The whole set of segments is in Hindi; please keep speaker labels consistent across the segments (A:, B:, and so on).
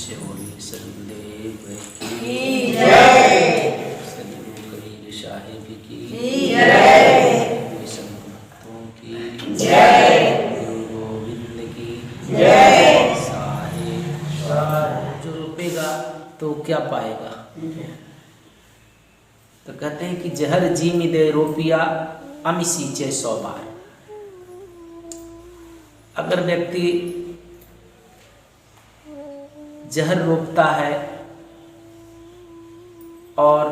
A: जय बोलिए सदगुरुदेव
B: की जय।
A: सदगुरु कबीर साहिब की
B: जय।
A: संत भक्तों की
B: जय।
A: गुरु गोविंद की
B: जय।
A: साहिब जो रुपेगा तो क्या पाएगा। तो कहते हैं कि जहर जी मिदे रोपिया अमी सींचे 100 बार। अगर व्यक्ति जहर रोपता है और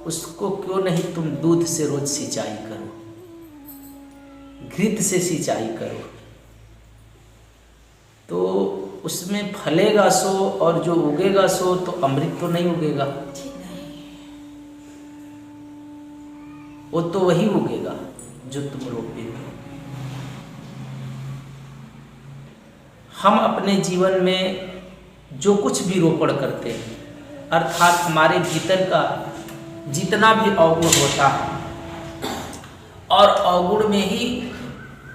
A: उसको क्यों नहीं तुम दूध से रोज सिंचाई करो, घृत से सिंचाई करो, तो उसमें फलेगा सो और जो उगेगा सो तो अमृत तो नहीं उगेगा, वो तो वही उगेगा जो तुम रोपेगे। हम अपने जीवन में जो कुछ भी रोपण करते हैं, अर्थात हमारे भीतर का जितना भी अवगुण होता है और अवगुण में ही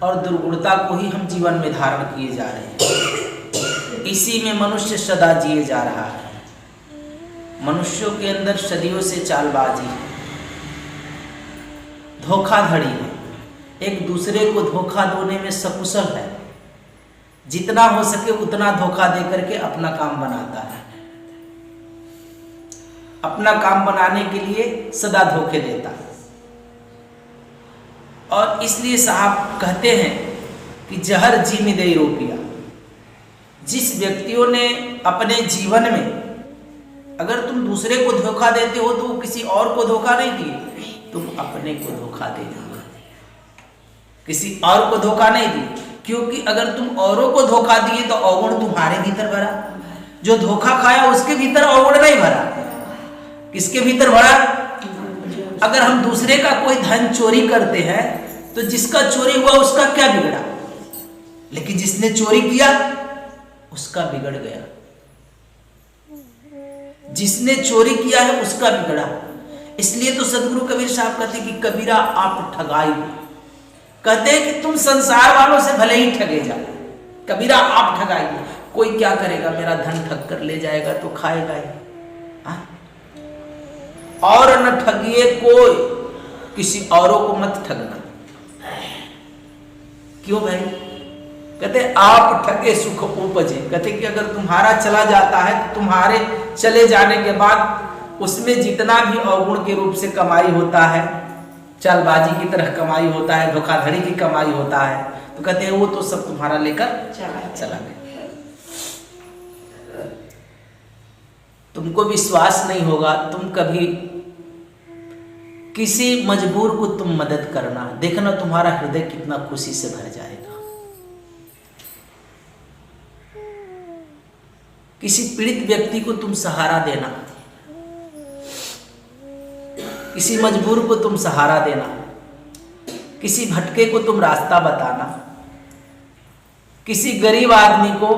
A: और दुर्गुणता को ही हम जीवन में धारण किए जा रहे हैं। इसी में मनुष्य सदा जिए जा रहा है। मनुष्यों के अंदर सदियों से चालबाजी है, धोखाधड़ी है, एक दूसरे को धोखा देने में सकुशल है, जितना हो सके उतना धोखा दे करके अपना काम बनाता है, अपना काम बनाने के लिए सदा धोखे देता है। और इसलिए साहब कहते हैं कि जहर जी मिदे रोपिया। जिस व्यक्तियों ने अपने जीवन में, अगर तुम दूसरे को धोखा देते हो तो किसी और को धोखा नहीं दिए, तुम अपने को धोखा दे रहे हो, किसी और को धोखा नहीं दिए। क्योंकि अगर तुम औरों को धोखा दिए तो अवगुण तुम्हारे भीतर भरा, जो धोखा खाया उसके भीतर अवगुण नहीं भरा, किसके भीतर भरा। अगर हम दूसरे का कोई धन चोरी करते हैं तो जिसका चोरी हुआ उसका क्या बिगड़ा, लेकिन जिसने चोरी किया उसका बिगड़ गया। जिसने चोरी किया है उसका बिगड़ा। इसलिए तो सदगुरु कबीर साहब कहते कि कबीरा आप ठगाई। कहते हैं कि तुम संसार वालों से भले ही ठगे जाओ, कबीरा आप ठगाइए। कोई क्या करेगा, मेरा धन ठग कर ले जाएगा तो खाएगा ही। और न ठगिए कोई, किसी औरों को मत ठगना। क्यों भाई? कहते आप ठगे सुख उपजे। कहते कि अगर तुम्हारा चला जाता है तो तुम्हारे चले जाने के बाद उसमें जितना भी अवगुण के रूप से कमाई होता है, चालबाजी की तरह कमाई होता है, धोखाधड़ी की कमाई होता है, तो कहते हैं वो तो सब तुम्हारा लेकर चला गया। तुमको विश्वास नहीं होगा, तुम कभी किसी मजबूर को तुम मदद करना, देखना तुम्हारा हृदय कितना खुशी से भर जाएगा। किसी पीड़ित व्यक्ति को तुम सहारा देना, किसी मजबूर को तुम सहारा देना, किसी भटके को तुम रास्ता बताना, किसी गरीब आदमी को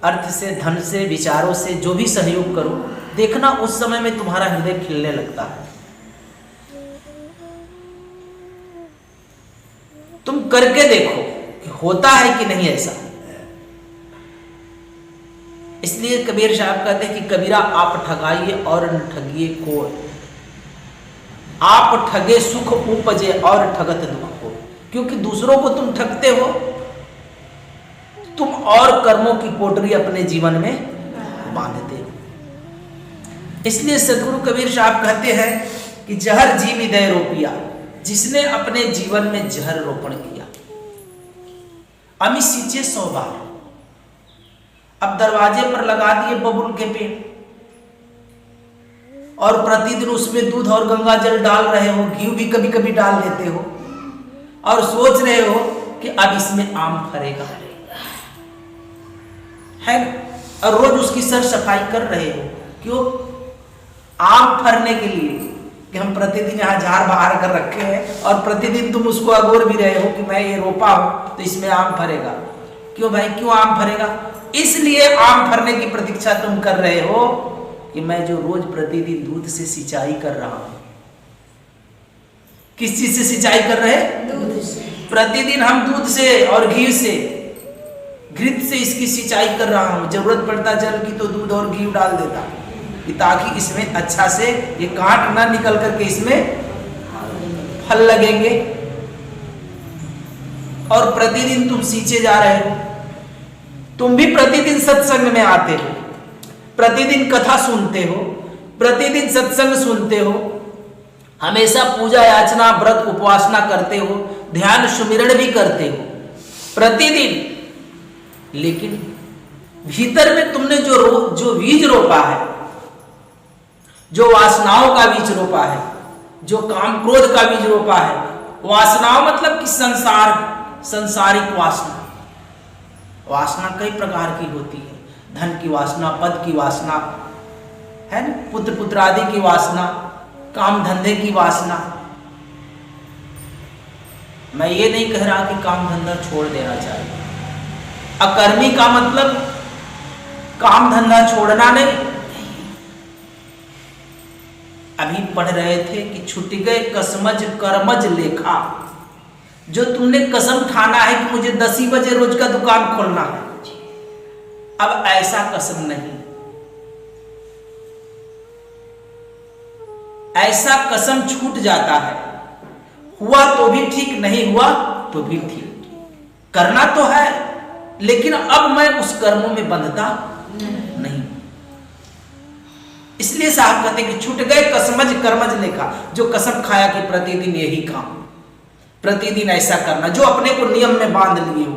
A: अर्थ से, धन से, विचारों से जो भी सहयोग करो, देखना उस समय में तुम्हारा हृदय खिलने लगता है। तुम करके देखो कि होता है कि नहीं ऐसा। इसलिए कबीर साहब कहते हैं कि कबीरा आप ठगाइए और न ठगिए कोई। आप ठगे सुख उपजे और ठगत दुख हो। क्योंकि दूसरों को तुम ठगते हो, तुम और कर्मों की पोटरी अपने जीवन में बांधते हो। इसलिए सदगुरु कबीर साहब कहते हैं कि जहर जी मिदे रोपिया। जिसने अपने जीवन में जहर रोपण किया, अमी सींचे 100 बार। अब दरवाजे पर लगा दिए बबुल के पेड़ और प्रतिदिन उसमें दूध और गंगा जल डाल रहे हो, घी भी कभी कभी डाल देते हो और सोच रहे हो कि अब इसमें आम फरेगा है, और रोज उसकी सर सफाई कर रहे हो। क्यों? आम फरने के लिए कि हम प्रतिदिन यहाँ झाड़ बहार कर रखे हैं और प्रतिदिन तुम उसको अगोर भी रहे हो कि मैं ये रोपा हूं तो इसमें आम फरेगा। क्यों भाई, क्यों आम फरेगा? इसलिए आम फरने की प्रतीक्षा तुम कर रहे हो कि मैं जो रोज प्रतिदिन दूध से सिंचाई कर रहा हूं। किस चीज से सिंचाई कर रहे हैं? दूध से। प्रतिदिन हम दूध से और घी से घृत से इसकी सिंचाई कर रहा हूं, जरूरत पड़ता जल की तो दूध और घी डाल देता कि ताकि इसमें अच्छा से ये कांट ना निकल करके इसमें फल लगेंगे। और प्रतिदिन तुम सींचे जा रहे हो, तुम भी प्रतिदिन सत्संग में आते हो, प्रतिदिन कथा सुनते हो, प्रतिदिन सत्संग सुनते हो, हमेशा पूजा याचना व्रत उपासना करते हो, ध्यान सुमिरण भी करते हो प्रतिदिन, लेकिन भीतर में तुमने जो बीज रोपा है, जो वासनाओं का बीज रोपा है, जो काम क्रोध का बीज रोपा है, वासनाओं मतलब कि संसारिक वासना। वासना कई प्रकार की होती है, धन की वासना, पद की वासना है ना, पुत्र आदि की वासना, काम धंधे की वासना। मैं ये नहीं कह रहा कि काम धंधा छोड़ देना चाहिए, अकर्मी का मतलब काम धंधा छोड़ना नहीं। अभी पढ़ रहे थे कि छूट गए कसमज कर्मज लेखा, जो तुमने कसम ठाना है कि मुझे 10 ही बजे रोज का दुकान खोलना है, अब ऐसा कसम नहीं, ऐसा कसम छूट जाता है। हुआ तो भी ठीक, नहीं हुआ तो भी ठीक, करना तो है, लेकिन अब मैं उस कर्मों में बंधता नहीं। इसलिए साहब कहते कि छूट गए कसमज कर्मज लेखा, जो कसम खाया कि प्रतिदिन यही काम, प्रतिदिन ऐसा करना, जो अपने को नियम में बांध लिए हो,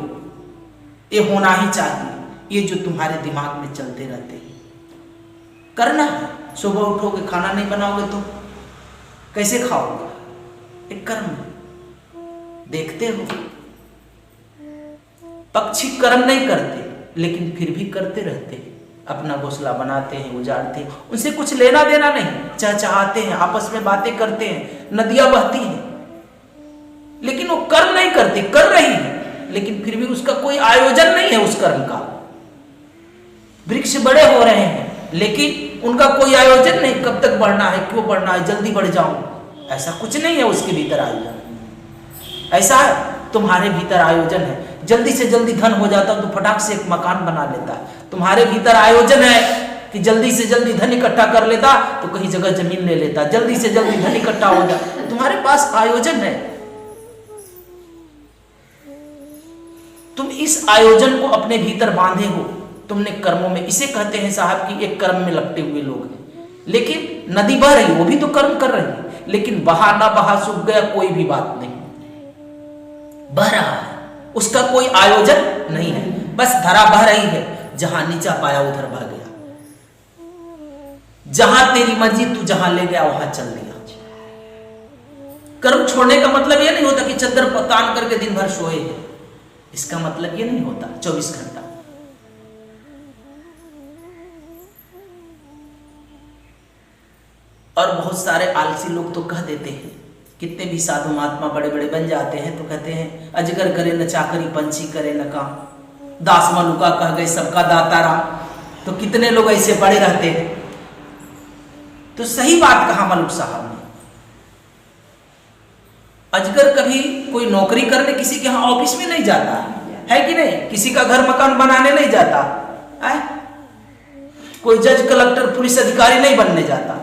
A: ये होना ही चाहिए। ये जो तुम्हारे दिमाग में चलते रहते हैं करना है। सुबह उठोगे खाना नहीं बनाओगे तो कैसे खाओगे? एक कर्म देखते हो, पक्षी कर्म नहीं करते लेकिन फिर भी करते रहते हैं, अपना घोंसला बनाते हैं, उजाड़ते हैं, उनसे कुछ लेना देना नहीं, चहचहाते हैं, आपस में बातें करते हैं, नदियां बहती हैं, लेकिन वो कर्म नहीं करते, कर रही है लेकिन फिर भी उसका कोई आयोजन नहीं है उस कर्म का। वृक्ष बड़े हो रहे हैं लेकिन उनका कोई आयोजन नहीं, कब तक बढ़ना है, क्यों बढ़ना है, जल्दी बढ़ जाऊं, ऐसा कुछ नहीं है उसके भीतर आयोजन। ऐसा है तुम्हारे भीतर आयोजन है, जल्दी से जल्दी धन हो जाता तो फटाक से एक मकान बना लेता है। तुम्हारे भीतर आयोजन है कि जल्दी से जल्दी धन इकट्ठा कर लेता तो कहीं जगह जमीन ले लेता, जल्दी से जल्दी धन इकट्ठा हो जाता, तुम्हारे पास आयोजन है। तुम इस आयोजन को अपने भीतर बांधे हो, तुमने कर्मों में, इसे कहते हैं साहब कि एक कर्म में लपटे हुए लोग हैं। लेकिन नदी बह रही, वो भी तो कर्म कर रही है, लेकिन बहा ना बहा सूख गया कोई भी बात नहीं, बह रहा है, उसका कोई आयोजन नहीं है, बस धारा बह रही है, जहां नीचा पाया उधर बह गया, जहां तेरी मर्जी तू जहां ले गया वहां चल दिया। कर्म छोड़ने का मतलब यह नहीं होता कि चद्दर तान करके दिन भर सोए हैं, इसका मतलब यह नहीं होता 24 घंटा। और बहुत सारे आलसी लोग तो कह देते हैं, कितने भी साधु महात्मा बड़े बड़े बन जाते हैं तो कहते हैं अजगर करे न चाकरी, पंछी करे न काम, दास मनुका कह गए सबका दाता राम। तो कितने लोग ऐसे पड़े रहते हैं। तो सही बात कहा मलुक साहब ने, अजगर कभी कोई नौकरी करने किसी के यहाँ ऑफिस में नहीं जाता है कि नहीं, किसी का घर मकान बनाने नहीं जाता है, कोई जज कलेक्टर पुलिस अधिकारी नहीं बनने जाता,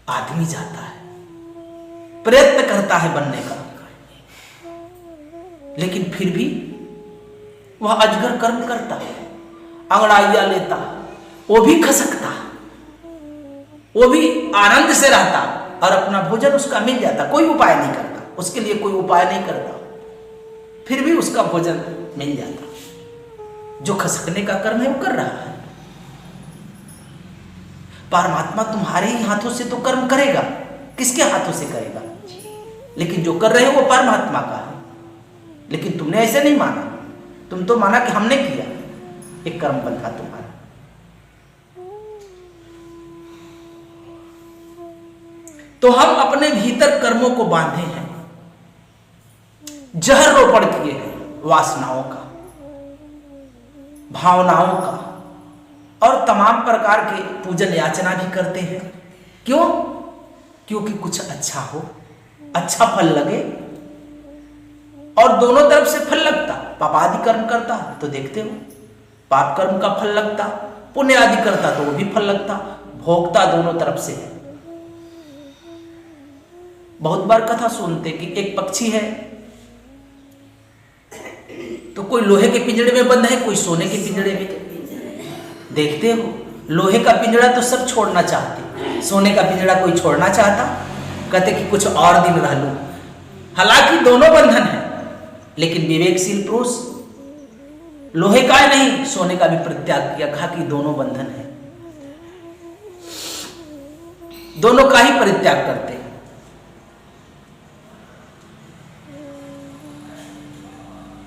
A: आदमी जाता है, प्रयत्न करता है बनने का, लेकिन फिर भी वह अजगर कर्म करता है, अंगड़ाइया लेता, वो भी खसकता, वो भी आनंद से रहता और अपना भोजन उसका मिल जाता, कोई उपाय नहीं करता, उसके लिए कोई उपाय नहीं करता, फिर भी उसका भोजन मिल जाता। जो खसकने का कर्म है वो कर रहा है। परमात्मा तुम्हारे ही हाथों से तो कर्म करेगा, किसके हाथों से करेगा? लेकिन जो कर रहे हो वो परमात्मा का है, लेकिन तुमने ऐसे नहीं माना, तुम तो माना कि हमने किया, एक कर्म बंधा तुम्हारा। तो हम अपने भीतर कर्मों को बांधे हैं, जहर रोपण किए हैं वासनाओं का, भावनाओं का, और तमाम प्रकार के पूजन याचना भी करते हैं। क्यों? क्योंकि कुछ अच्छा हो, अच्छा फल लगे, और दोनों तरफ से फल लगता। पापादि कर्म करता तो देखते हो पाप कर्म का फल लगता, पुण्य आदि करता तो वो भी फल लगता। भोगता दोनों तरफ से है। बहुत बार कथा सुनते कि एक पक्षी है तो कोई लोहे के पिंजड़े में बंद है, कोई सोने के पिंजड़े में। देखते हो लोहे का पिंजड़ा तो सब छोड़ना चाहते, सोने का पिंजड़ा कोई छोड़ना चाहता, कहते कि कुछ और दिन रह लूं। हालांकि दोनों बंधन है, लेकिन विवेकशील पुरुष लोहे का ही नहीं सोने का भी परित्याग किया, कहा कि दोनों बंधन है, दोनों का ही परित्याग करते हैं।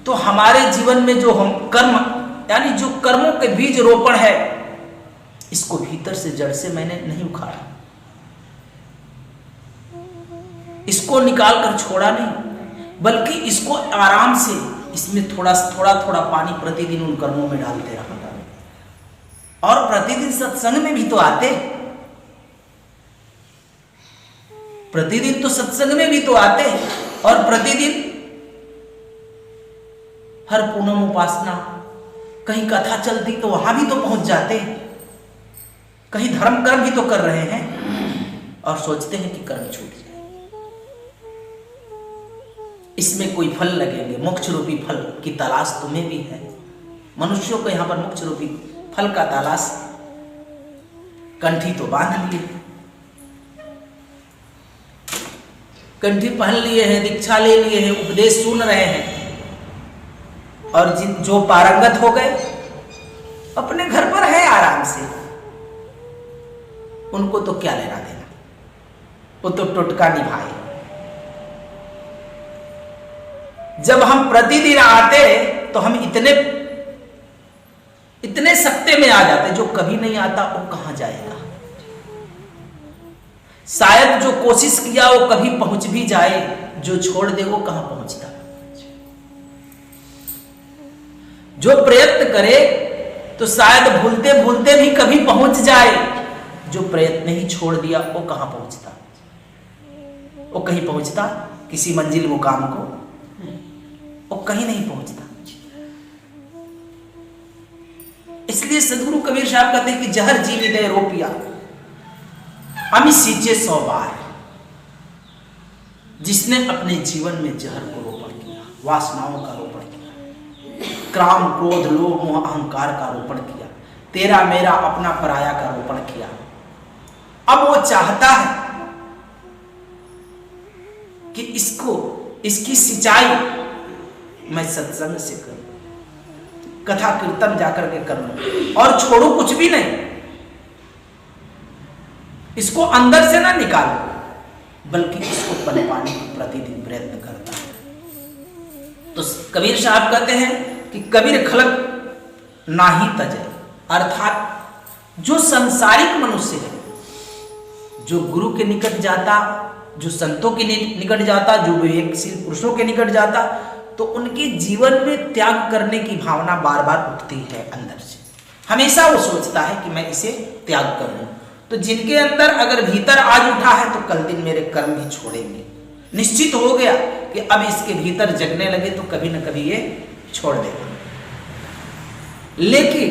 A: तो हमारे जीवन में जो हम कर्म यानी जो कर्मों के बीज रोपण है, इसको भीतर से जड़ से मैंने नहीं उखाड़ा, इसको निकाल कर छोड़ा नहीं, बल्कि इसको आराम से इसमें थोड़ा थोड़ा पानी प्रतिदिन उन कर्मों में डालते रहा। और प्रतिदिन सत्संग में भी तो आते, प्रतिदिन तो सत्संग में भी तो आते, और प्रतिदिन हर पूनम उपासना कहीं कथा चलती तो वहां भी तो पहुंच जाते, कहीं धर्म कर्म भी तो कर रहे हैं और सोचते हैं कि कर्म छूट जाए। इसमें कोई फल लगेंगे, मोक्ष रूपी फल की तलाश तुम्हें भी है। मनुष्यों को यहां पर मोक्ष रूपी फल का तलाश, कंठी तो बांध लिए, कंठी पहन लिए हैं, दीक्षा ले लिए हैं, उपदेश सुन रहे हैं, और जो पारंगत हो गए अपने घर पर है आराम से, उनको तो क्या लेना देना, वो तो टुटका निभाए। जब हम प्रतिदिन आते तो हम इतने सत्ते में आ जाते, जो कभी नहीं आता वो कहां जाएगा। शायद जो कोशिश किया वो कभी पहुंच भी जाए, जो छोड़ दे वो कहां पहुंचता। जो प्रयत्न करे तो शायद भूलते भूलते भी कभी पहुंच जाए, जो प्रयत्न ही छोड़ दिया वो कहां पहुंचता। वो कहीं पहुंचता किसी मंजिल मुकाम को, वो कहीं नहीं पहुंचता। इसलिए सदगुरु कबीर साहब कहते हैं कि जहर जीवी दे रोपिया अमी सींचे 100 बार। जिसने अपने जीवन में जहर को रोपण किया, वासनाओं का रोपण किया, क्राम क्रोध लोभ मोह अहंकार का रोपण किया, तेरा मेरा अपना पराया का रोपण किया, अब वो चाहता है कि इसकी सिंचाई मैं सत्संग से करूं, कथा कीर्तन जाकर के करूं, और छोड़ू कुछ भी नहीं, इसको अंदर से ना निकालो, बल्कि इसको पनपाने की प्रतिदिन प्रयत्न करता है। तो कबीर साहब कहते हैं कि कबीर खलक नाही तजे, अर्थात जो संसारिक मनुष्य है, जो गुरु के निकट जाता, जो संतों के निकट जाता, जो विवेकशील पुरुषों के निकट जाता, तो उनके जीवन में त्याग करने की भावना बार बार उठती है अंदर से। हमेशा वो सोचता है कि मैं इसे त्याग कर लूं। तो जिनके अंदर अगर भीतर आज उठा है तो कल दिन मेरे कर्म भी छोड़ेंगे, निश्चित हो गया कि अब इसके भीतर जगने लगे तो कभी न कभी ये छोड़ देगा। लेकिन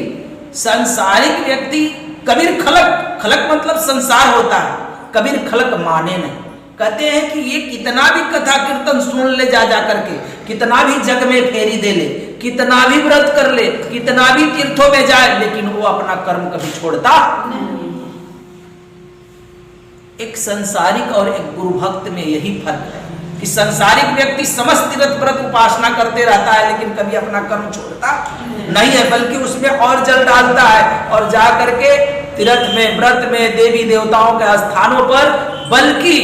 A: सांसारिक व्यक्ति कबीर खलक मतलब संसार होता है, कबीर खलक माने नहीं। कहते हैं कि ये कितना भी कथा कीर्तन सुन ले जा करके, कितना भी जग में फेरी दे ले, कितना भी व्रत कर ले, कितना भी तीर्थों में जाए, लेकिन वो अपना कर्म कभी छोड़ता नहीं। एक संसारिक और एक गुरु भक्त में यही फर्क है कि संसारिक व्यक्ति समस्त तीर्थ व्रत उपासना करते रहता है, लेकिन कभी अपना कर्म छोड़ता नहीं है, बल्कि उसमें और जल डालता है, और जा करके तीर्थ में व्रत में देवी देवताओं के स्थानों पर बल्कि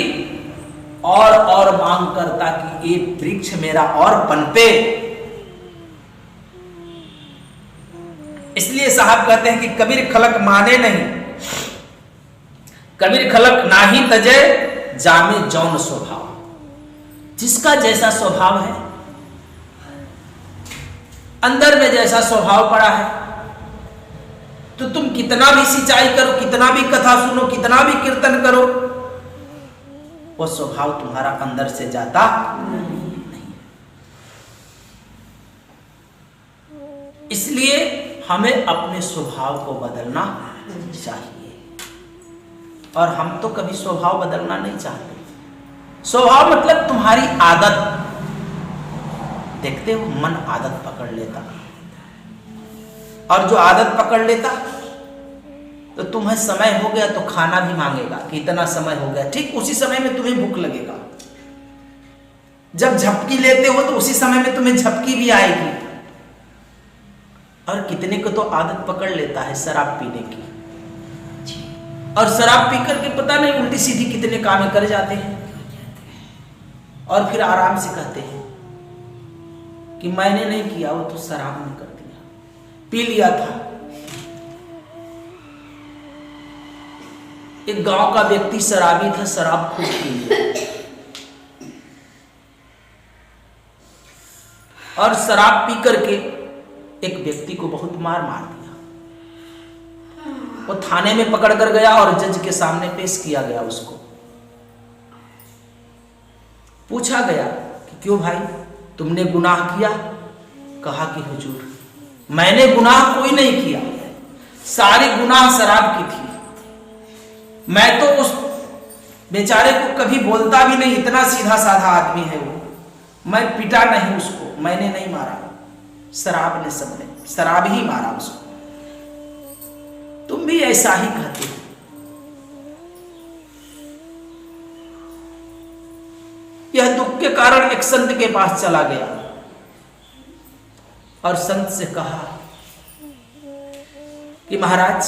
A: और मांग करता कि ये वृक्ष मेरा और पनपे। इसलिए साहब कहते हैं कि कबीर खलक माने नहीं, कबीर खलक नाही तजे जामे जौन स्वभाव। जिसका जैसा स्वभाव है, अंदर में जैसा स्वभाव पड़ा है, तो तुम कितना भी सिंचाई करो, कितना भी कथा सुनो, कितना भी कीर्तन करो, वो स्वभाव तुम्हारा अंदर से जाता नहीं। इसलिए हमें अपने स्वभाव को बदलना चाहिए, और हम तो कभी स्वभाव बदलना नहीं चाहते। स्वभाव मतलब तुम्हारी आदत। देखते हो, मन आदत पकड़ लेता, और जो आदत पकड़ लेता तो तुम्हें समय हो गया तो खाना भी मांगेगा कि इतना समय हो गया, ठीक उसी समय में तुम्हें भूख लगेगा। जब झपकी लेते हो तो उसी समय में तुम्हें झपकी भी आएगी। और कितने को तो आदत पकड़ लेता है शराब पीने की, और शराब पीकर के पता नहीं उल्टी सीधी कितने काम कर जाते हैं, और फिर आराम से कहते हैं कि मैंने नहीं किया, वो तो शराब ने कर दिया, पी लिया था। एक गांव का व्यक्ति शराबी था, शराब खूब पी लिया, और शराब पी करके एक व्यक्ति को बहुत मार दिया। वो थाने में पकड़ कर गया और जज के सामने पेश किया गया। उसको पूछा गया कि क्यों भाई, तुमने गुनाह किया? कहा कि हुजूर, मैंने गुनाह कोई नहीं किया, सारी गुनाह शराब की थी। मैं तो उस बेचारे को कभी बोलता भी नहीं, इतना सीधा साधा आदमी है वो। मैं पिटा नहीं उसको, मैंने नहीं मारा, शराब ने, सबने शराब ही मारा उसको। तुम भी ऐसा ही कहते हो। यह दुख के कारण एक संत के पास चला गया और संत से कहा कि महाराज,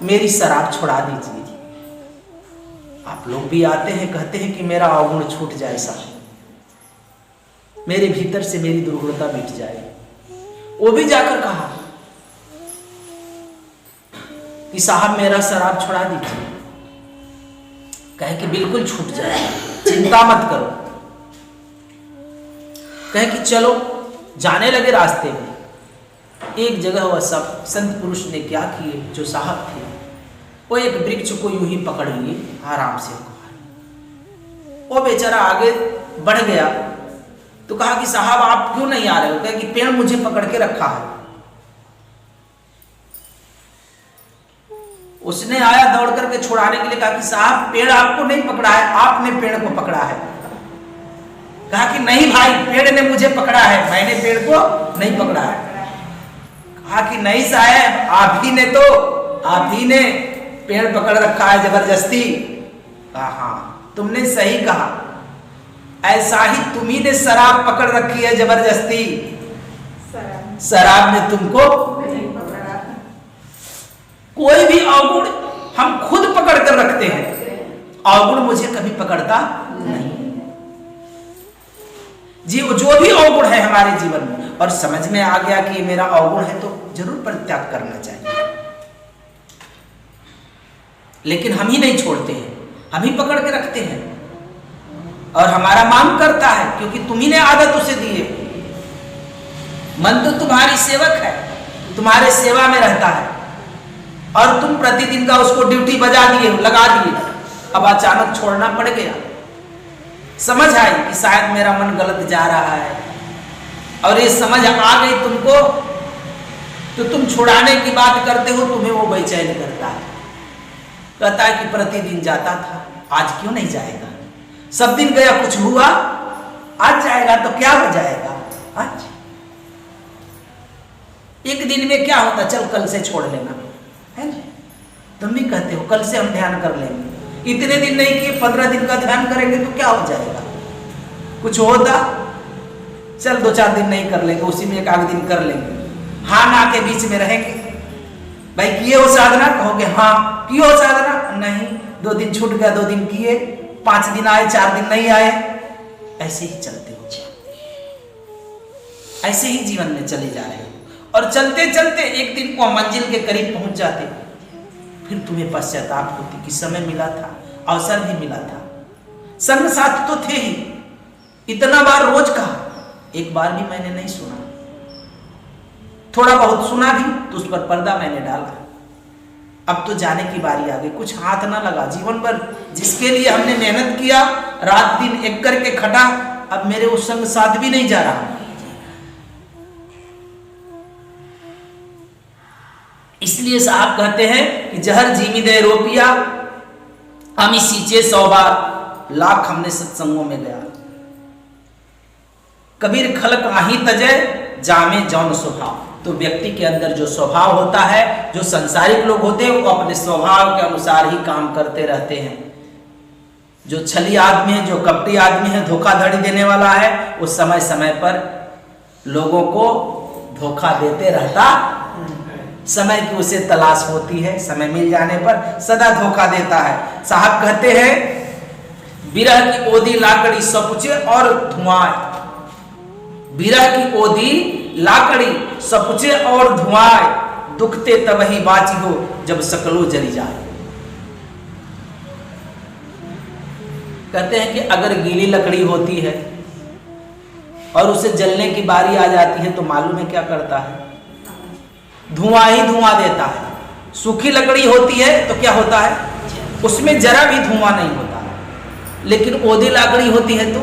A: मेरी शराब छुड़ा दीजिए। आप लोग भी आते हैं, कहते हैं कि मेरा अवगुण छूट जाए, साहब मेरे भीतर से मेरी दुर्गुणता मिट जाए। वो भी जाकर कहा कि साहब मेरा शराब छुड़ा दीजिए। कहे कि बिल्कुल छूट जाएगा, चिंता मत करो। कहे कि चलो। जाने लगे रास्ते में, एक जगह वह सब संत पुरुष ने क्या किए, जो साहब थे वो एक वृक्ष को यूं ही पकड़ लिए, आराम से। वो बेचारा आगे बढ़ गया तो कहा कि साहब आप क्यों नहीं आ रहे हो? कहे कि पेड़ मुझे पकड़ के रखा है। उसने आया दौड़ करके छुड़ाने के लिए, कहा कि साहब पेड़ आपको नहीं पकड़ा है, आपने पेड़ को पकड़ा है। कहा कि नहीं भाई, पेड़ ने मुझे पकड़ा है, मैंने पेड़ को नहीं पकड़ा है। कहा कि नहीं साहब, आप ही ने पेड़ पकड़ रखा है जबरदस्ती। कहा हाँ, तुमने सही कहा, ऐसा ही तुम्ही ने शराब पकड़ रखी है जबरदस्ती, शराब ने तुमको नहीं पकड़ा। कोई भी अवगुण हम खुद पकड़ कर रखते हैं, अवगुण मुझे कभी पकड़ता नहीं। जी, जो भी अवगुण है हमारे जीवन में और समझ में आ गया कि मेरा अवगुण है, तो जरूर परित्याग करना चाहिए। लेकिन हम ही नहीं छोड़ते हैं, हम ही पकड़ के रखते हैं, और हमारा मांग करता है, क्योंकि तुम्ही ने आदत उसे दी है। मन तो तुम्हारी सेवक है, तुम्हारे सेवा में रहता है, और तुम प्रतिदिन का उसको ड्यूटी बजा दिए, लगा दिए। अब अचानक छोड़ना पड़ गया, समझ आई कि शायद मेरा मन गलत जा रहा है, और ये समझ आ गई तुमको, तो तुम छुड़ाने की बात करते हो, तुम्हें वो बेचैन करता है। कहता है कि प्रतिदिन जाता था, आज क्यों नहीं जाएगा? सब दिन गया, कुछ हुआ, आज जाएगा तो क्या हो जाएगा? आज एक दिन में क्या होता, चल कल से छोड़ लेना है ना? तुम भी कहते हो कल से हम ध्यान कर लेंगे, इतने दिन नहीं किए, 15 दिन का ध्यान करेंगे तो क्या हो जाएगा? कुछ होता, चल 2-4 दिन नहीं कर लेंगे, उसी में 1 दिन कर लेंगे, हाँ ना के बीच में रहेंगे। भाई किए हो साधना? कहोगे हाँ किए हो साधना। नहीं, 2 दिन छूट गया, 2 दिन किए, 5 दिन आए, 4 दिन नहीं आए, ऐसे ही चलते हो, ऐसे ही जीवन में चले जा रहे हो। और चलते चलते एक दिन को मंजिल के करीब पहुंच जाते, फिर तुम्हें पश्चाताप होती कि समय मिला था, अवसर भी मिला था, संग साथ तो थे ही, इतना बार रोज कहा, एक बार भी मैंने नहीं सुना, थोड़ा बहुत सुना भी तो उस पर पर्दा मैंने डाला। अब तो जाने की बारी आ गई, कुछ हाथ ना लगा। जीवन भर जिसके लिए हमने मेहनत किया, रात दिन एक करके खटा, अब मेरे उस संग साथ भी नहीं जा रहा। इसलिए साहब कहते हैं कि जहर जीमी दे रोपिया, हम सींचे 100 बार, लाख हमने सत्संगों में गया। कबीर खलक आही तजय, जामे जौन स्वभाव। तो व्यक्ति के अंदर जो स्वभाव होता है, जो संसारिक लोग होते हैं वो अपने स्वभाव के अनुसार ही काम करते रहते हैं। जो छली आदमी है, जो कपटी आदमी है, धोखाधड़ी देने वाला है, वो समय समय पर लोगों को धोखा देते रहता। समय की उसे तलाश होती है, समय मिल जाने पर सदा धोखा देता है। साहब कहते हैं बिरह की ओदी लाकड़ी सपुचे और धुआं। बिरह की ओदी लाकड़ी सपुचे और धुआं, दुखते तब ही बाची हो जब सकलो जली जाए। कहते हैं कि अगर गीली लकड़ी होती है और उसे जलने की बारी आ जाती है तो मालूम है क्या करता है? धुआं ही धुआं देता है। सूखी लकड़ी होती है तो क्या होता है? उसमें जरा भी धुआं नहीं होता। लेकिन ओदी लकड़ी होती है तो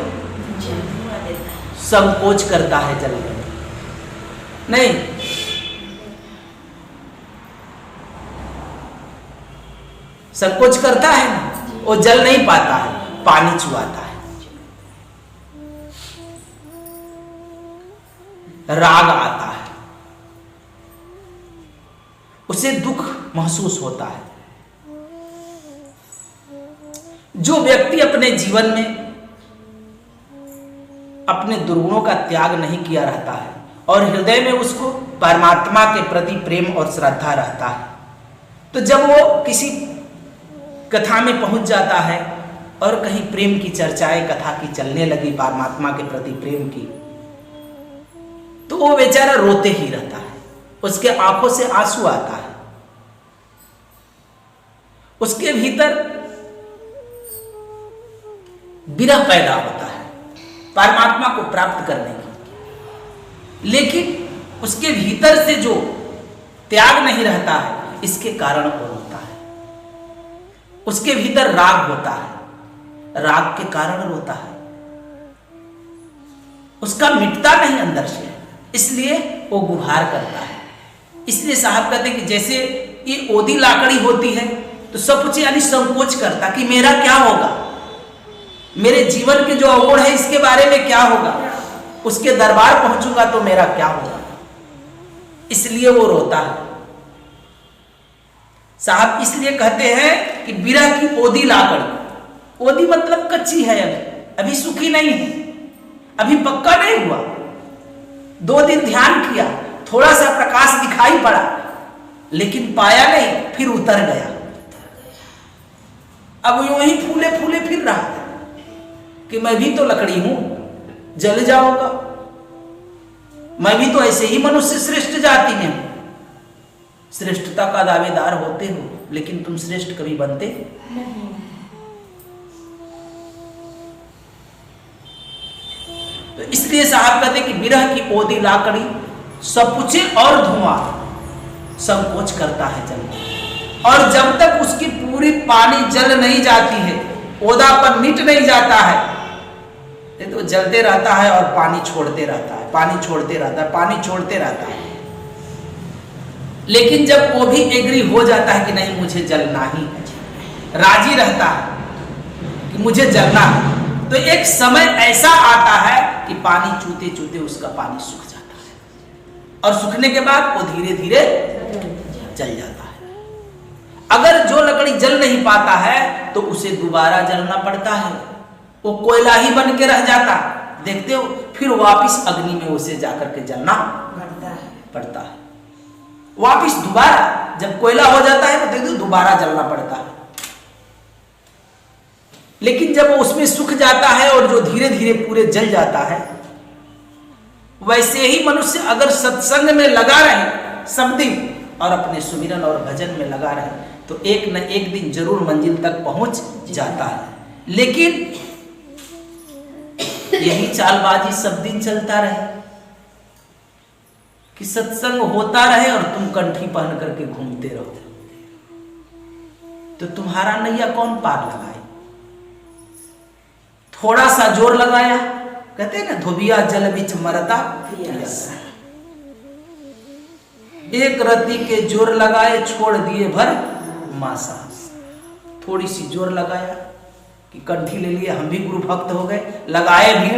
A: संकोच करता है जलने में। नहीं, संकोच करता है ना, वो जल नहीं पाता है, पानी चुआता है। राग आता है, उसे दुख महसूस होता है। जो व्यक्ति अपने जीवन में अपने दुर्गुणों का त्याग नहीं किया रहता है और हृदय में उसको परमात्मा के प्रति प्रेम और श्रद्धा रहता है, तो जब वो किसी कथा में पहुंच जाता है और कहीं प्रेम की चर्चाएं कथा की चलने लगी, परमात्मा के प्रति प्रेम की, तो वो बेचारा रोते ही रहता है। उसके आंखों से आंसू आता है, उसके भीतर विरह पैदा होता है परमात्मा को प्राप्त करने की। लेकिन उसके भीतर से जो त्याग नहीं रहता है, इसके कारण वो रोता है। उसके भीतर राग होता है, राग के कारण रोता है, उसका मिटता नहीं अंदर से, इसलिए वो गुहार करता है। इसलिए साहब कहते हैं कि जैसे ये ओदी लाकड़ी होती है तो सब कुछ यानी संकोच करता कि मेरा क्या होगा, मेरे जीवन के जो अवगुण है इसके बारे में क्या होगा, उसके दरबार पहुंचूंगा तो मेरा क्या होगा, इसलिए वो रोता है। साहब इसलिए कहते हैं कि बिरह की ओदी लाकड़ी, ओदी मतलब कच्ची है, अभी सूखी नहीं है, अभी पक्का नहीं हुआ। 2 दिन ध्यान किया, थोड़ा सा प्रकाश दिखाई पड़ा, लेकिन पाया नहीं, फिर उतर गया। अब यूं ही फूले फूले फिर रहा है कि मैं भी तो लकड़ी हूं, जल जाऊंगा, मैं भी तो ऐसे ही मनुष्य श्रेष्ठ जाति में हूं। श्रेष्ठता का दावेदार होते हो, लेकिन तुम श्रेष्ठ कभी बनते नहीं। तो इसलिए साहब कहते कि बिरह की ओदी लाकड़ी सपुचे और धुआं, संकोच करता है जल, और जब तक उसकी पूरी पानी जल नहीं जाती है, ओदापन मिट नहीं जाता है, तो जलते रहता है और पानी छोड़ते रहता है, पानी छोड़ते रहता है, पानी छोड़ते रहता है। लेकिन जब वो भी एग्री हो जाता है कि नहीं मुझे जलना ही है, राजी रहता है कि मुझे जलना है, तो एक समय ऐसा आता है कि पानी चूते चूते उसका पानी सूख जाता है, और सूखने के बाद वो धीरे धीरे जल जाता है। अगर जो लकड़ी जल नहीं पाता है तो उसे दोबारा जलना पड़ता है, वो कोयला ही बन के रह जाता, देखते हो, फिर वापिस अग्नि में उसे जाकर के जलना पड़ता है। वापिस दोबारा जब कोयला हो जाता है तो देखते हो दोबारा जलना पड़ता है। लेकिन जब वो उसमें सूख जाता है और जो धीरे धीरे पूरे जल जाता है, वैसे ही मनुष्य अगर सत्संग में लगा रहे सब दिन और अपने सुमिरन और भजन में लगा रहे, तो एक न एक दिन जरूर मंजिल तक पहुंच जाता है। लेकिन यही चालबाजी सब दिन चलता रहे कि सत्संग होता रहे और तुम कंठी पहन करके घूमते रहो, तो तुम्हारा नैया कौन पार लगाए? थोड़ा सा जोर लगाया, कहते हैं ना, धोबिया जल बिच मरता, एक रत्ती के जोर लगाए छोड़ दिए भर मासा। थोड़ी सी जोर लगाया कि कंठी ले लिए, हम भी गुरु भक्त हो गए, लगाए भी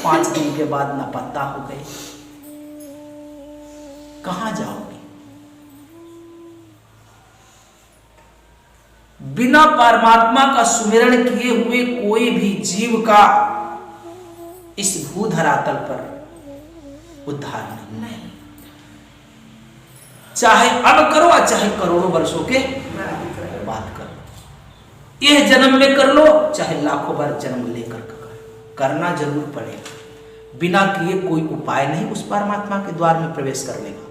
A: 5 दिन के बाद ना पत्ता हो गए। कहां जाओगे? बिना परमात्मा का सुमिरन किए हुए कोई भी जीव का इस भूधरातल पर उद्धार नहीं। चाहे अब करो और चाहे करोड़ों वर्षों के बाद करो, यह जन्म में कर लो चाहे लाखों बार जन्म लेकर करना जरूर पड़ेगा। बिना किए कोई उपाय नहीं उस परमात्मा के द्वार में प्रवेश करने का,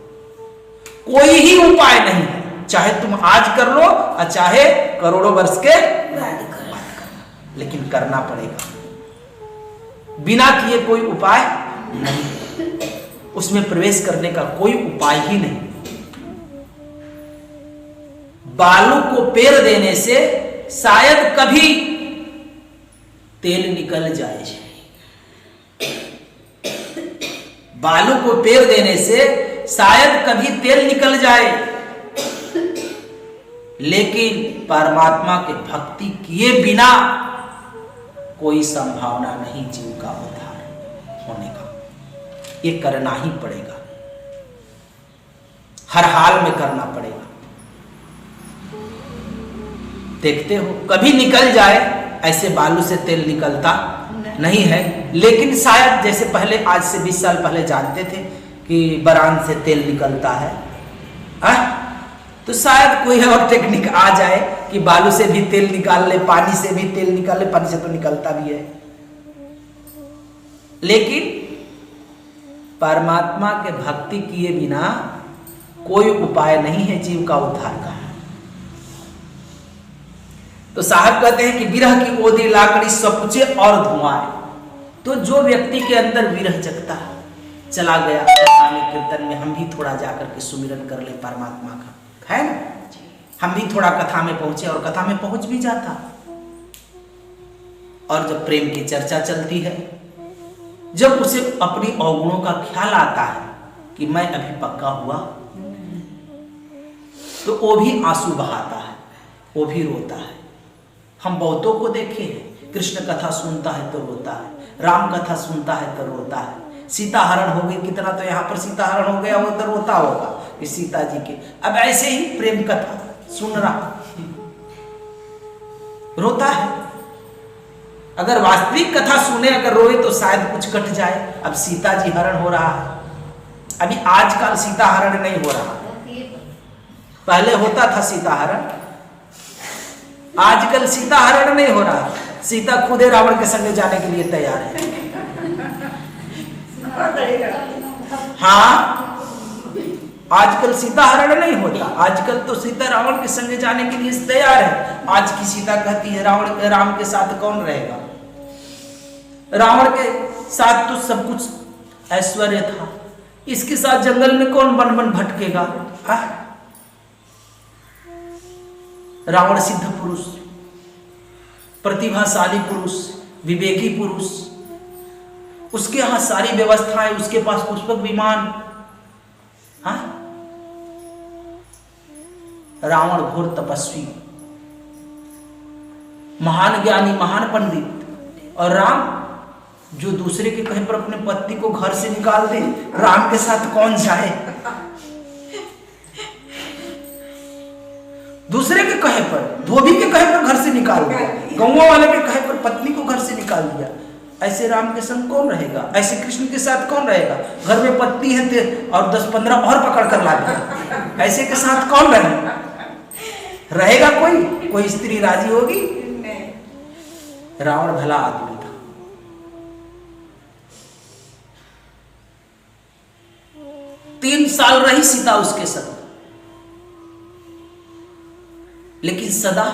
A: कोई ही उपाय नहीं है। चाहे तुम आज कर लो और चाहे करोड़ों वर्ष के बाद करना, लेकिन करना पड़ेगा। बिना किए कोई उपाय नहीं, उसमें प्रवेश करने का कोई उपाय ही नहीं। बालू को पेर देने से शायद कभी तेल निकल जाए, बालू को पेर देने से शायद कभी तेल निकल जाए, लेकिन परमात्मा के भक्ति किए बिना कोई संभावना नहीं जीव का उद्धार होने का। ये करना ही पड़ेगा, हर हाल में करना पड़ेगा। देखते हो कभी निकल जाए, ऐसे बालू से तेल निकलता नहीं है, लेकिन शायद जैसे पहले आज से 20 साल पहले जानते थे कि बरान से तेल निकलता है, तो शायद कोई और टेक्निक आ जाए कि बालू से भी तेल निकाल ले, पानी से भी तेल निकाल ले। पानी से तो निकलता भी है, लेकिन परमात्मा के भक्ति किए बिना कोई उपाय नहीं है जीव का उद्धार का। तो साहब कहते हैं कि विरह की ओदी लाकड़ी सपुचे और धुआं। तो जो व्यक्ति के अंदर विरह जगता है, चला गया कथा में कीर्तन में, हम भी थोड़ा जाकर के सुमिरन कर ले परमात्मा का, है ना, हम भी थोड़ा कथा में पहुंचे, और कथा में पहुंच भी जाता। और जब प्रेम की चर्चा चलती है, जब उसे अपनी अवगुणों का ख्याल आता है कि मैं अभी पक्का हुआ, तो वो भी आंसू बहाता है, वो भी रोता है। हम बहुतों को देखे हैं, कृष्ण कथा सुनता है तो रोता है, राम कथा सुनता है तो रोता है, सीता हरण हो गई, कितना तो यहाँ पर सीता हरण हो गया, वो तो रोता होगा कि सीता जी के। अब ऐसे ही प्रेम कथा सुन रहा, रोता है। अगर वास्तविक कथा सुने, अगर रोए तो शायद कुछ कट जाए। अब सीता जी हरण हो रहा है, अभी आजकल सीता हरण नहीं हो रहा, पहले होता था सीता हरण, आजकल सीता हरण नहीं हो रहा। सीता खुदे रावण के संग जाने के लिए तैयार है। हाँ, आजकल सीता हरण नहीं होता, आजकल तो सीता रावण के संग जाने के लिए तैयार है। आज की सीता कहती है राम के साथ कौन रहेगा, रावण के साथ तो सब कुछ ऐश्वर्य था, इसके साथ जंगल में कौन बन बन भटकेगा। रावण सिद्ध पुरुष, प्रतिभाशाली पुरुष, विवेकी पुरुष, उसके यहां सारी व्यवस्थाएं, उसके पास पुष्पक विमान। हाँ, रावण घोर तपस्वी, महान ज्ञानी, महान पंडित, और राम जो दूसरे के कहे पर अपने पति को घर से निकाल दे, राम के साथ कौन जाए। दूसरे के कहे पर, धोबी के कहे पर घर से निकाल दिया, गाँव वाले के कहे पर पत्नी को घर से निकाल दिया। ऐसे राम के संग कौन रहेगा, ऐसे कृष्ण के साथ कौन रहेगा। घर में पत्नी है और 10-15 और पकड़ कर ला दिया, ऐसे के साथ कौन रहेगा। कोई स्त्री राजी होगी। रावण भला आदमी था, 3 साल रही सीता उसके संग, लेकिन सदा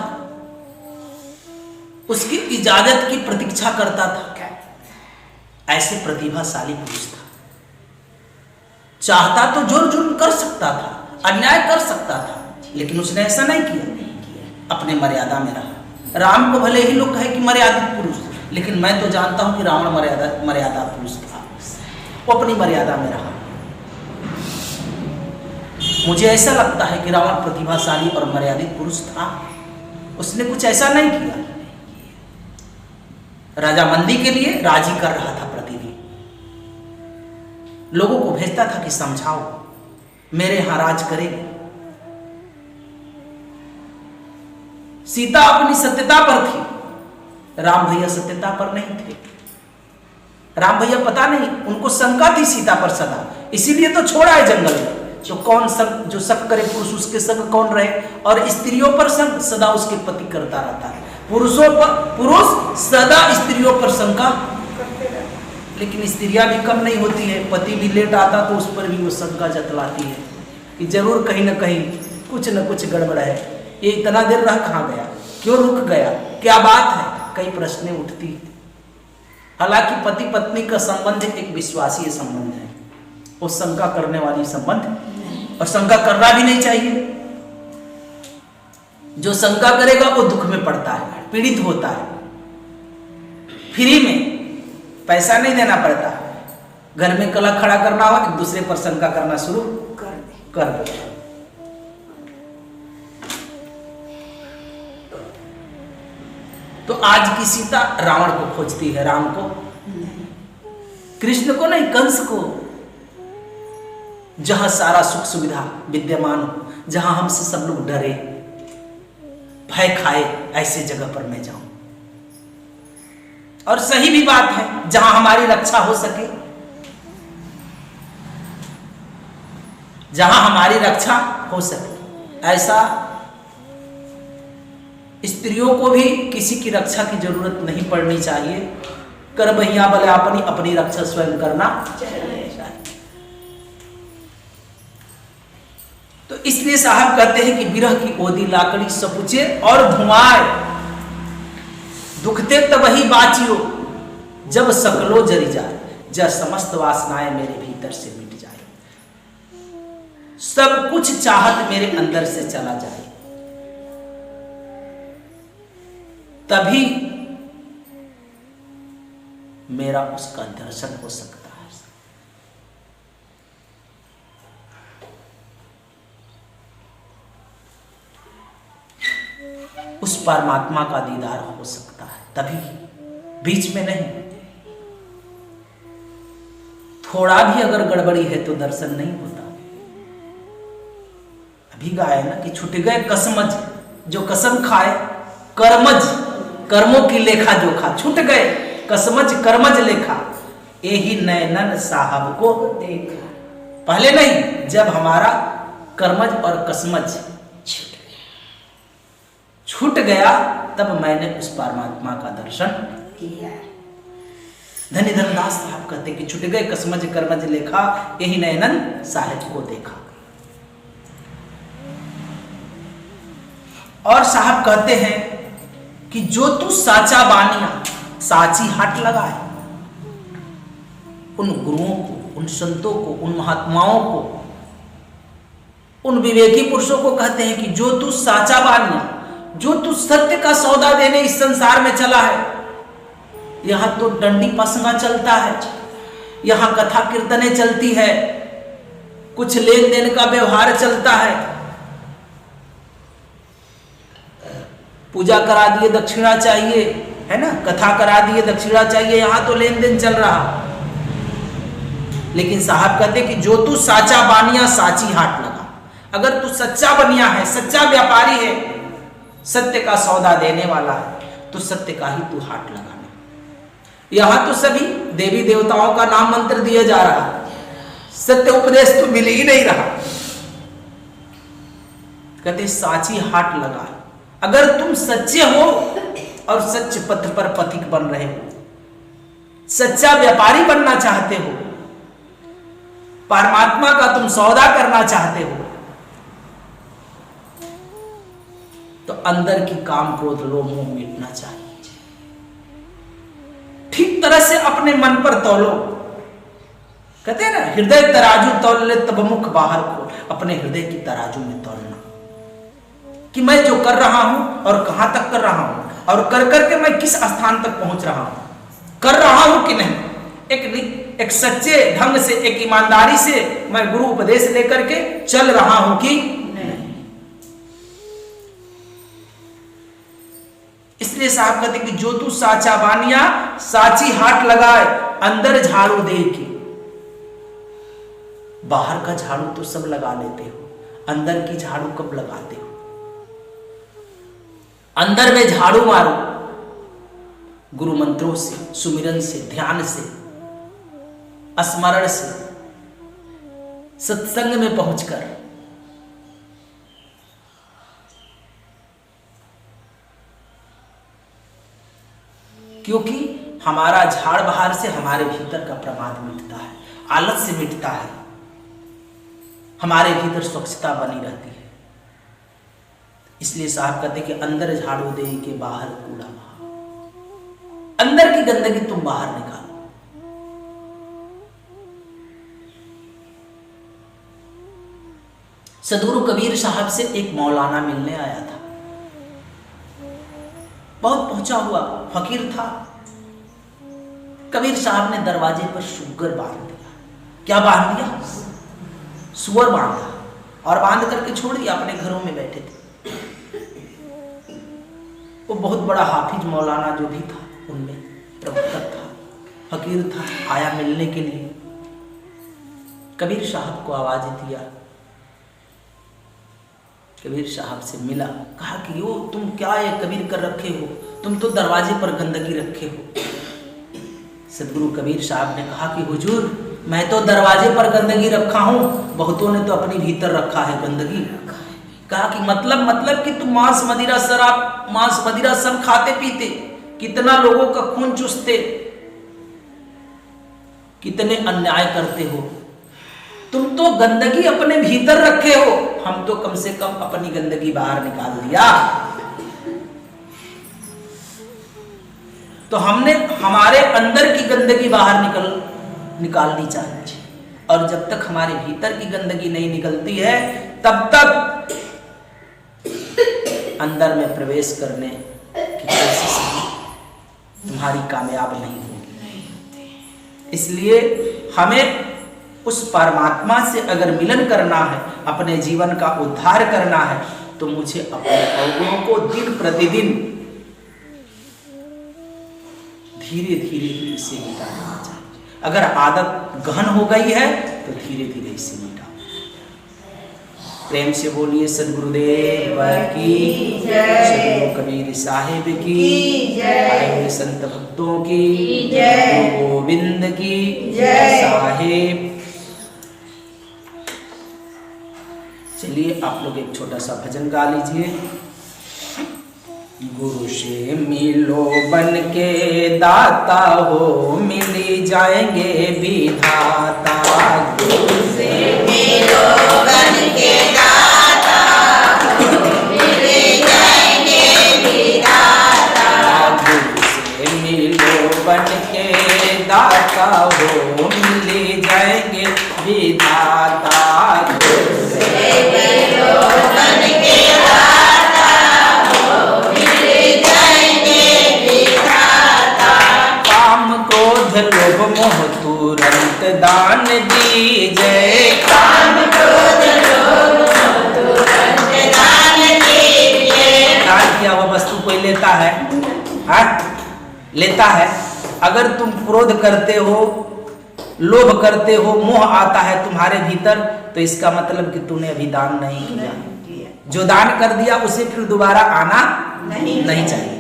A: उसकी इजाजत की प्रतीक्षा करता था। ऐसे प्रतिभाशाली पुरुष था, चाहता तो जोर जुर्म कर सकता था, अन्याय कर सकता था, लेकिन उसने ऐसा नहीं किया, अपने मर्यादा में रहा। राम को भले ही लोग कहे कि मर्यादित पुरुष, लेकिन मैं तो जानता हूं कि रावण मर्यादा पुरुष था, वो अपनी मर्यादा में रहा। मुझे ऐसा लगता है कि रावण प्रतिभाशाली और मर्यादित पुरुष था, उसने कुछ ऐसा नहीं किया। राजा मंदी के लिए राजी कर रहा था, प्रतिदिन लोगों को भेजता था कि समझाओ, मेरे यहां राज करेगी। सीता अपनी सत्यता पर थी, राम भैया सत्यता पर नहीं थे। राम भैया पता नहीं, उनको शंका थी सीता पर सदा, इसीलिए तो छोड़ा है जंगल में। जो शक करे पुरुष उसके संग कौन रहे, और स्त्रियों पर संग सदा उसके पति करता रहता है। पुरुष सदा स्त्रियों पर शंका, लेकिन स्त्रियां भी कम नहीं होती है। पति भी लेट आता तो उस पर भी वो शंका जतलाती है कि जरूर कहीं ना कहीं कुछ न कुछ गड़बड़ है। ये इतना देर रह कहाँ गया, क्यों रुक गया, क्या बात है, कई प्रश्नें उठती है। हालांकि पति पत्नी का संबंध एक विश्वासीय संबंध है, वो शंका करने वाली संबंध, और शंका करना भी नहीं चाहिए। जो शंका करेगा वो दुख में पड़ता है, पीड़ित होता है। फ्री में पैसा नहीं देना पड़ता, घर में कला खड़ा करना हो, एक दूसरे पर शंका करना शुरू कर दो। तो आज की सीता रावण को खोजती है, राम को, कृष्ण को नहीं, कंस को। जहां सारा सुख सुविधा विद्यमान हो, जहां हमसे सब लोग डरे, भय खाए, ऐसे जगह पर मैं जाऊं। और सही भी बात है, जहां हमारी रक्षा हो सके, जहां हमारी रक्षा हो सके। ऐसा स्त्रियों को भी किसी की रक्षा की जरूरत नहीं पड़नी चाहिए। कर बहिया बले अपनी रक्षा स्वयं करना चाहिए। तो इसलिए साहब कहते हैं कि विरह की ओदी लाकड़ी सपुचे और धुआं, दुखते तब ही बाचियो जब सकलो जरी जाए, जब समस्त वासनाएं मेरे भीतर से मिट जाए, सब कुछ चाहत मेरे अंदर से चला जाए, तभी मेरा उसका दर्शन हो सकता है। उस परमात्मा का दीदार हो सकता है, तभी, बीच में नहीं। थोड़ा भी अगर गड़बड़ी है तो दर्शन नहीं होता। अभी गाया ना कि छूट गए कसमज, जो कसम खाए, कर्मज, कर्मों की लेखा जोखा, छूट गए कसमज कर्मज लेखा, यही नैनन साहब को देखा। पहले नहीं, जब हमारा कर्मज और कसमज छूट गया, तब मैंने उस परमात्मा का दर्शन किया। धनी धनदास साहब कहते कि छूट गए कसमज कर्मज लेखा, यही नैनन साहब को देखा। और साहब कहते हैं कि जो तू साचा बानिया, साची हाट लगाए, उन गुरुओं को, उन संतों को, उन महात्माओं को, उन विवेकी पुरुषों को कहते हैं कि जो तू साचा बानिया, जो तू सत्य का सौदा देने इस संसार में चला है। यहां तो डंडी पसंगा चलता है, यहां कथा कीर्तने चलती है, कुछ लेन देन का व्यवहार चलता है, पूजा करा दिए दक्षिणा चाहिए, है ना, कथा करा दिए दक्षिणा चाहिए, यहां तो लेन देन चल रहा। लेकिन साहब कहते कि जो तू साचा बानिया साची हाट लगा, अगर तू सच्चा बनिया है, सच्चा व्यापारी है, सत्य का सौदा देने वाला है, तो सत्य का ही तू हाट लगाना। यहां तो सभी देवी देवताओं का नाम मंत्र दिया जा रहा है, सत्य उपदेश तो मिल ही नहीं रहा। कहते साची हाट लगा। अगर तुम सच्चे हो और सच्चे पथ पर पथिक बन रहे हो, सच्चा व्यापारी बनना चाहते हो, परमात्मा का तुम सौदा करना चाहते हो, तो अंदर की काम क्रोध लोभ मोह मिटना चाहिए। ठीक तरह से अपने मन पर तौलो। कहते हैं ना, हृदय तराजू तौल ले तब मुख बाहर खोल। अपने हृदय की तराजू में तौलना कि मैं जो कर रहा हूं और कहां तक कर रहा हूं, और कर करके मैं किस स्थान तक पहुंच रहा हूं, कर रहा हूं कि नहीं। एक एक सच्चे ढंग से, एक ईमानदारी से मैं गुरु उपदेश लेकर के चल रहा हूं कि नहीं। इसलिए साहब कहते कि जो तू साचा बानिया साची हाथ लगाए, अंदर झाड़ू दे के। बाहर का झाड़ू तो सब लगा लेते हो, अंदर की झाड़ू कब लगाते हो? अंदर में झाड़ू मारो गुरु मंत्रों से, सुमिरन से, ध्यान से, स्मरण से, सत्संग में पहुंचकर। क्योंकि हमारा झाड़ बहार से हमारे भीतर का प्रमाद मिटता है, आलस्य मिटता है, हमारे भीतर स्वच्छता बनी रहती है। इसलिए साहब कहते कि अंदर झाड़ू दे के बाहर कूड़ा बहाओ, अंदर की गंदगी तुम बाहर निकालो। सदगुरु कबीर साहब से एक मौलाना मिलने आया था, बहुत पहुंचा हुआ फकीर था। कबीर साहब ने दरवाजे पर सुअर बांध दिया। क्या बांध दिया? सुअर बांधा, और बांध करके छोड़ दिया, अपने घरों में बैठे थे। वो बहुत बड़ा हाफिज मौलाना जो भी था उनमें प्रवक्ता था, फकीर था, आया मिलने के लिए। कबीर साहब को आवाज दिया, कबीर साहब से मिला, कहा कि यो तुम क्या ये कबीर कर रखे हो, तुम तो दरवाजे पर गंदगी रखे हो। सदगुरु कबीर साहब ने कहा कि हुजूर, मैं तो दरवाजे पर गंदगी रखा हूं, बहुतों ने तो अपनी भीतर रखा है गंदगी। कहा कि मतलब कि तुम मांस मदिरा शराब, मांस मदिरा सब खाते पीते, कितना लोगों का खून चूसते, कितने अन्याय करते हो, तुम तो गंदगी अपने भीतर रखे हो, हम तो कम से कम अपनी गंदगी बाहर निकाल दिया। तो हमने हमारे अंदर की गंदगी बाहर निकालनी चाहिए, और जब तक हमारे भीतर की गंदगी नहीं निकलती है तब तक अंदर में प्रवेश करने की कोशिश तुम्हारी कामयाब नहीं होगी। इसलिए हमें उस परमात्मा से अगर मिलन करना है, अपने जीवन का उद्धार करना है, तो मुझे अपने अवगुणों को दिन प्रतिदिन धीरे धीरे इसे मिटाना चाहिए। अगर आदत गहन हो गई है तो धीरे धीरे इसे मिटाओ। प्रेम से बोलिए सदगुरुदेव की जय, सदगुरु कबीर साहिब की जय, संत भक्तों की जय, गोविंद की जय साहिब। चलिए आप लोग एक छोटा सा भजन गा लीजिए। गुरु से मिलो बन के दाता हो, मिली जाएंगे विधाता। गुरु से मिलो बन के दाता हो, मिली जाएंगे विधाता। गुरु से मिलो बन के दाता हो, मिली जाएंगे विधाता। गुरु से मिलो बन के लोभ मोह तुरंत दान दीजिए, काम क्रोध लोभ मोह तुरंत दान दीजिए। दान किया हुआ वस्तु कोई लेता है, लेता है। अगर तुम क्रोध करते हो, लोभ करते हो, मोह आता है तुम्हारे भीतर, तो इसका मतलब कि तूने अभी दान नहीं किया। जो दान कर दिया उसे फिर दोबारा आना नहीं चाहिए।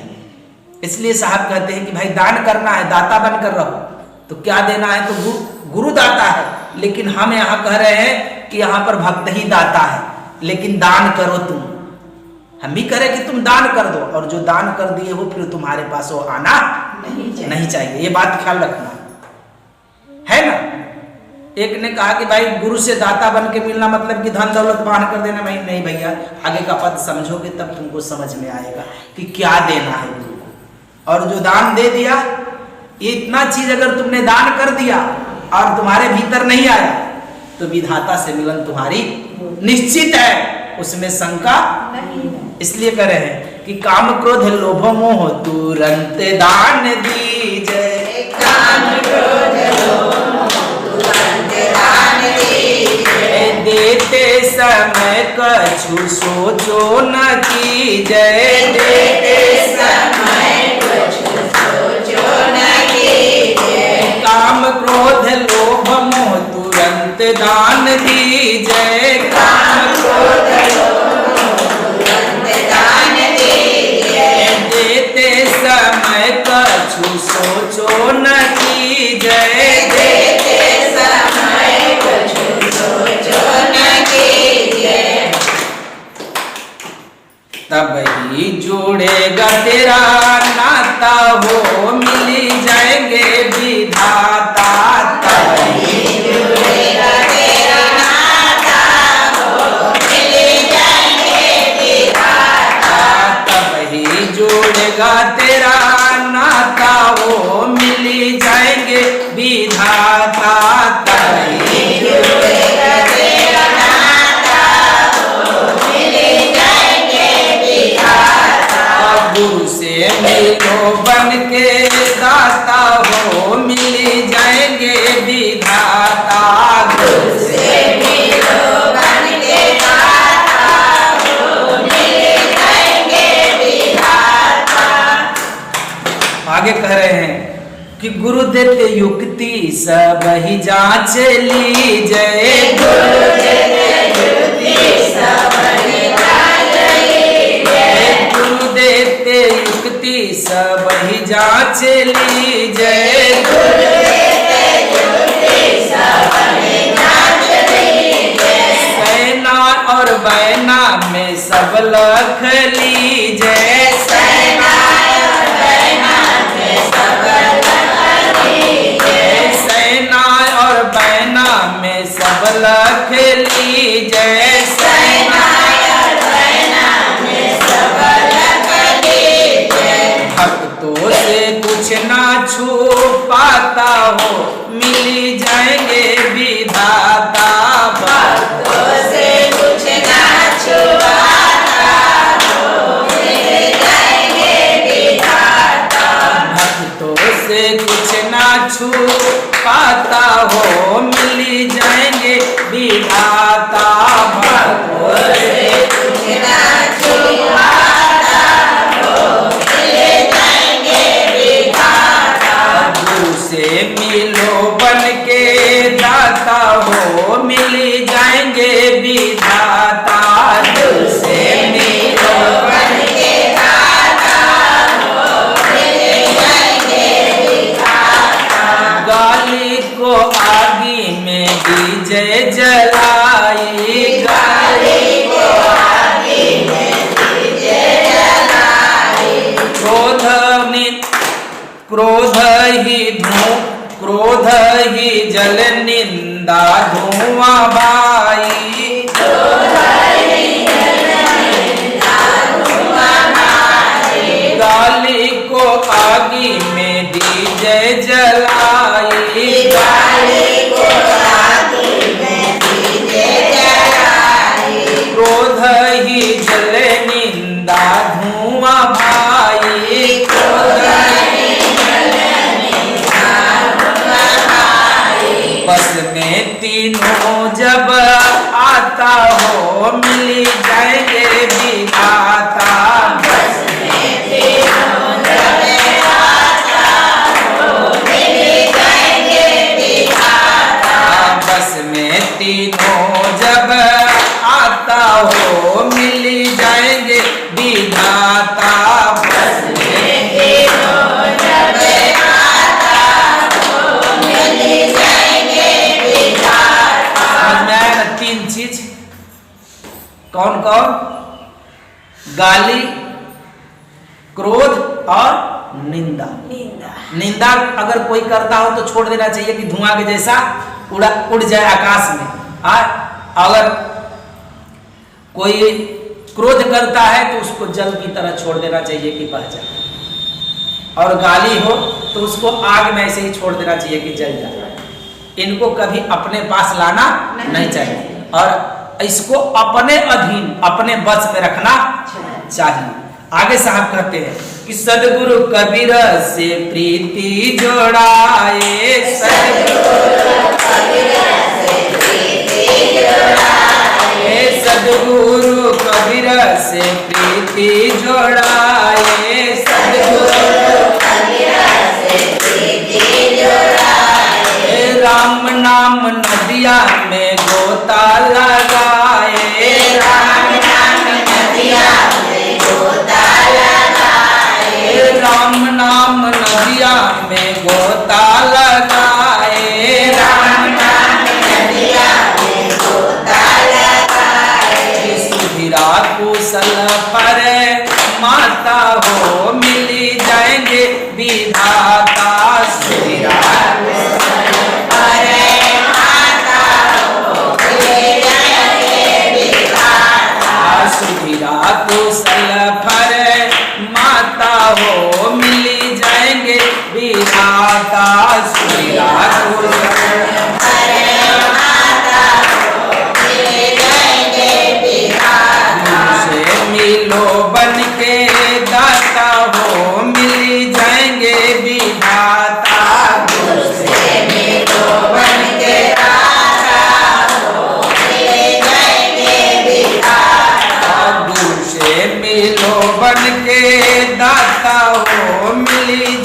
A: इसलिए साहब कहते हैं कि भाई दान करना है, दाता बनकर रहो। तो क्या देना है? तो गुरु दाता है, लेकिन हम यहाँ कह रहे हैं कि यहाँ पर भक्त ही दाता है, लेकिन दान करो तुम। हम भी कह रहे कि तुम दान कर दो, और जो दान कर दिए हो फिर तुम्हारे पास वो आना नहीं चाहिए। ये बात ख्याल रखना है ना। एक ने कहा कि भाई गुरु से दाता बन के मिलना मतलब कि धन दौलत बांध कर देना। नहीं भैया, आगे का पद समझोगे तब तुमको समझ में आएगा कि क्या देना है गुरु को। और जो दान दे दिया, ये इतना चीज अगर तुमने दान कर दिया और तुम्हारे भीतर नहीं आया, तो विधाता से मिलन तुम्हारी निश्चित है, उसमें शंका नहीं। इसलिए कह रहे हैं कि काम क्रोध लोभ मोह तुरंत दान दीजिए, काम क्रोध लोभ देते समय कछु सोचो न कीजय,
B: देते समय कुछ सोचो न कीजिए।
A: काम क्रोध लोभ मोह तुरंत दान दीजय,
B: काम क्रोध लोभ तुरंत दान दीजिए।
A: देते समय कछु सोचो न कीजय,
B: देते समय कुछ सोचो न कीजिए।
A: तब ही जुड़ेगा तेरा नाता हो, मिली जाएंगे विधाता। तब ही
B: जुड़ेगा तेरा नाता हो, मिल जाएंगे विधाता।
A: तब ही जुड़ेगा तेरा नाता हो, मिली जाएंगे विधाता। तब ही
B: जुड़ेगा तेरा नाता हो, मिल जाएंगे विधाता।
A: गुरु से मिलो बन के दाता हो, मिली जाएंगे विधाता। गुरु
B: से मिलो बन के दाता हो, मिल जाएंगे विधाता।
A: आगे कह रहे हैं कि गुरु देते युक्ति सब ही जांच लीजय,
B: गुरु देते युक्ति सब ही जांच लीजिए।
A: गुरु देते युक्ति सब ही जांच लीजय,
B: गुरु देते युक्ति सब ही जांच लीजिए।
A: सेना और बैना में सब लख लीजय,
B: सेना और बैना में सब लख लीजिए।
A: सेना और बैना में सब लख लीजय।
B: सेना और बैना में सब लख लीजिए।
A: भक्तों से कुछ ना छुपाता हो, मिली जाएंगे विधाता।
B: भक्तों से कुछ ना छुपाता हो, मिल जाएंगे विधाता।
A: भक्तों से कुछ ना छुपाता हो, मिली जाएंगे विधाता।
B: भक्तों से कुछ ना छुपाता हो, मिल जाएंगे विधाता।
A: गुरु से मिलो बन के दाता हो, मिली जाएंगे विधाता। गुरु से मिलो
B: बन के दाता हो, मिल जाएंगे विधाता।
A: गाली को आगी में दीजय जलाई,
B: गाली को आगी में दीजिए जलाई। क्रोध ही
A: जल निंदा धुआं भाई। गाली को आगी में दीजय जलाई,
B: गाली को आगी में दीजिए जलाई।
A: क्रोध ही जल निंदा धुआं भाई। बस में तीनों जब आता हो, मिली जाएंगे विधाता।
B: बस में तीनों जब आता हो, मिल जाएंगे विधाता।
A: बस में तीनों जब आता हो, मिली जाएंगे विधाता।
B: बस में तीनों जब आता हो, मिल जाएंगे विधाता।
A: समझ में आया ना? तीन चीज कौन कौन? गाली, क्रोध और निंदा। निंदा अगर कोई करता हो तो छोड़ देना चाहिए कि धुआं के जैसा उड़ जाए आकाश में। अगर कोई क्रोध करता है तो उसको जल की तरह छोड़ देना चाहिए कि बह जाए, और गाली हो तो उसको आग में ऐसे ही छोड़ देना चाहिए कि जल जाए। इनको कभी अपने पास लाना नहीं चाहिए, और इसको अपने अधीन, अपने बस में रखना चाहिए। आगे साहब कहते हैं कि सदगुरु कबीर से प्रीति जोड़ाए,
B: सदगुरु कबीर से प्रीति जोड़ाए।
A: सद्गुरु कबीर से प्रीति जोड़ाए,
B: सद्गुरु कबीर से प्रीति जोड़ाए।
A: राम नाम नदिया में गोता लगाए,
B: राम नाम नदिया में गोता लगाए।
A: राम नाम नदिया में गोता लगाए,
B: राम नाम नदिया में गोता लगाए।
A: सुधीरा कुशल पर माता हो मिली जाएंगे विधाता, सुधीरा सुधीरा कुशल फर माता हो मिली जाएंगे विधाता, सुधीरा कुशल से मिलो बन के दाता हो मिली जाएंगे विधाता,
B: से मिलो बन के दाता हो मिल जाएंगे विधाता।
A: गुरु से मिलो बन के दाता हो मिली